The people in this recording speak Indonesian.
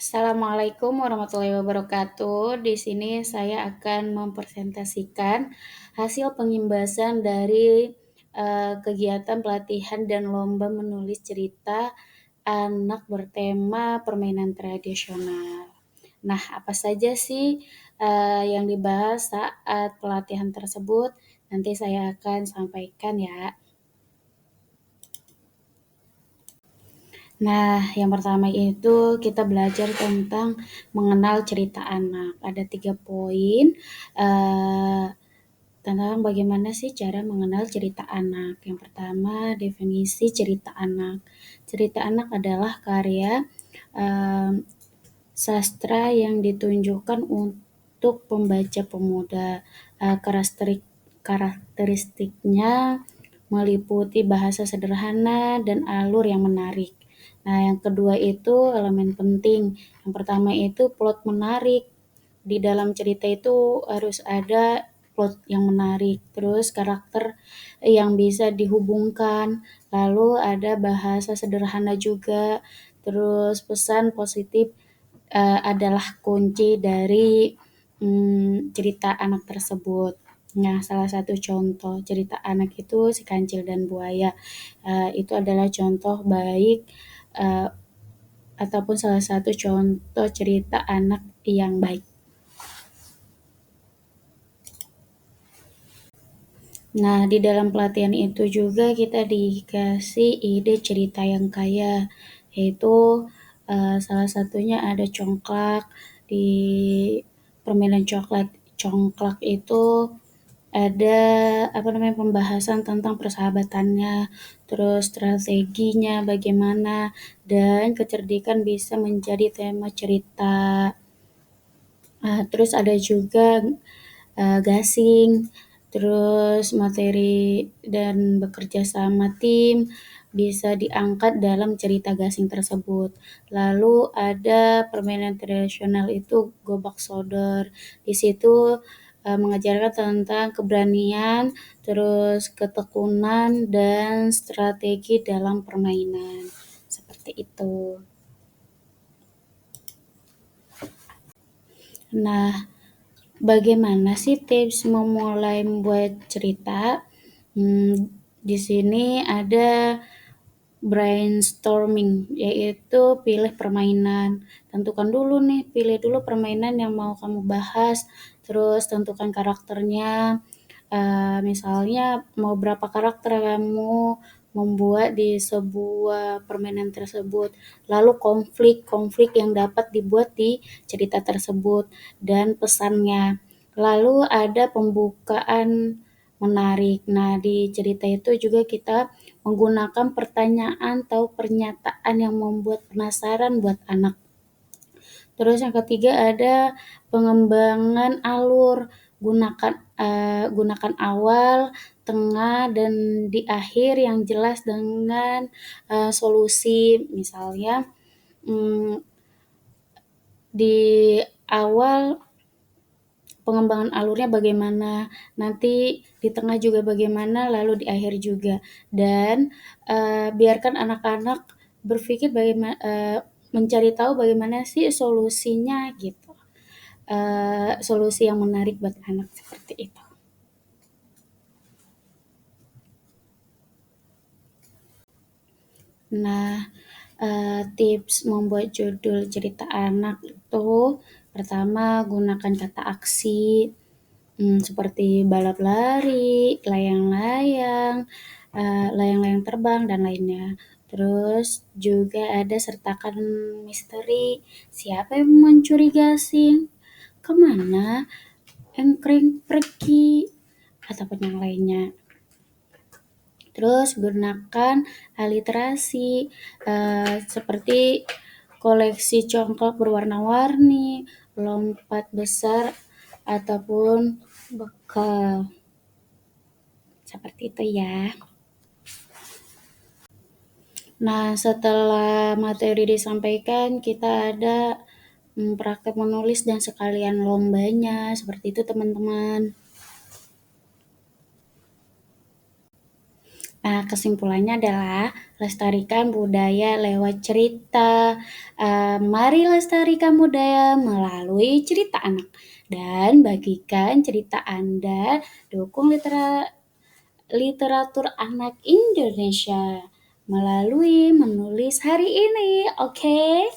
Assalamualaikum warahmatullahi wabarakatuh. Di sini saya akan mempresentasikan hasil pengimbasan dari kegiatan pelatihan dan lomba menulis cerita anak bertema permainan tradisional. Nah, apa saja sih yang dibahas saat pelatihan tersebut? Nanti saya akan sampaikan ya. Nah, yang pertama itu kita belajar tentang mengenal cerita anak. Ada 3 poin, tentang bagaimana sih cara mengenal cerita anak. Yang pertama, definisi cerita anak. Cerita anak adalah karya, eee, sastra yang ditunjukkan untuk pembaca pemuda. Karakteristiknya meliputi bahasa sederhana dan alur yang menarik. Nah, yang kedua itu elemen penting. Yang pertama itu plot menarik. Di dalam cerita itu harus ada plot yang menarik, terus karakter yang bisa dihubungkan, lalu ada bahasa sederhana juga, terus pesan positif adalah kunci dari cerita anak tersebut. Nah, salah satu contoh cerita anak itu Si Kancil dan Buaya. Itu adalah contoh baik eee, ataupun salah satu contoh cerita anak yang baik. Nah, di dalam pelatihan itu juga kita dikasih ide cerita yang kaya, yaitu salah satunya ada congklak. Di permainan congklak itu ada pembahasan tentang persahabatannya, terus strateginya bagaimana, dan kecerdikan bisa menjadi tema cerita. Terus ada juga gasing, terus materi dan bekerja sama tim bisa diangkat dalam cerita gasing tersebut. Lalu ada permainan tradisional itu gobak sodor. Di situ mengajarkan tentang keberanian, terus ketekunan dan strategi dalam permainan. Seperti itu. Nah, bagaimana sih tips memulai membuat cerita? Di sini ada brainstorming, yaitu pilih permainan. Tentukan dulu nih, pilih dulu permainan yang mau kamu bahas, terus tentukan karakternya. Misalnya mau berapa karakter kamu membuat di sebuah permainan tersebut. Lalu konflik yang dapat dibuat di cerita tersebut dan pesannya. Lalu ada pembukaan menarik. Nah, di cerita itu juga kita menggunakan pertanyaan atau pernyataan yang membuat penasaran buat anak. Terus yang ketiga ada pengembangan alur. Gunakan awal, tengah, dan di akhir yang jelas dengan solusi. Misalnya di awal pengembangan alurnya bagaimana, nanti di tengah juga bagaimana, lalu di akhir juga. Dan biarkan anak-anak berpikir mencari tahu bagaimana sih solusinya gitu. Solusi yang menarik buat anak seperti itu. Nah, tips membuat judul cerita anak itu pertama gunakan kata aksi, seperti balap lari, layang-layang, layang-layang terbang, dan lainnya. Terus juga ada sertakan misteri, siapa yang mencuri gasing, kemana engkring pergi, ataupun yang lainnya. Terus gunakan aliterasi, seperti koleksi congklak berwarna-warni, lompat besar, ataupun bekal. Seperti itu ya. Nah, setelah materi disampaikan, kita ada praktek menulis dan sekalian lombanya. Seperti itu teman-teman. Nah, kesimpulannya adalah lestarikan budaya lewat cerita. Mari lestarikan budaya melalui cerita anak dan bagikan cerita Anda, dukung literatur anak Indonesia melalui menulis hari ini. Oke?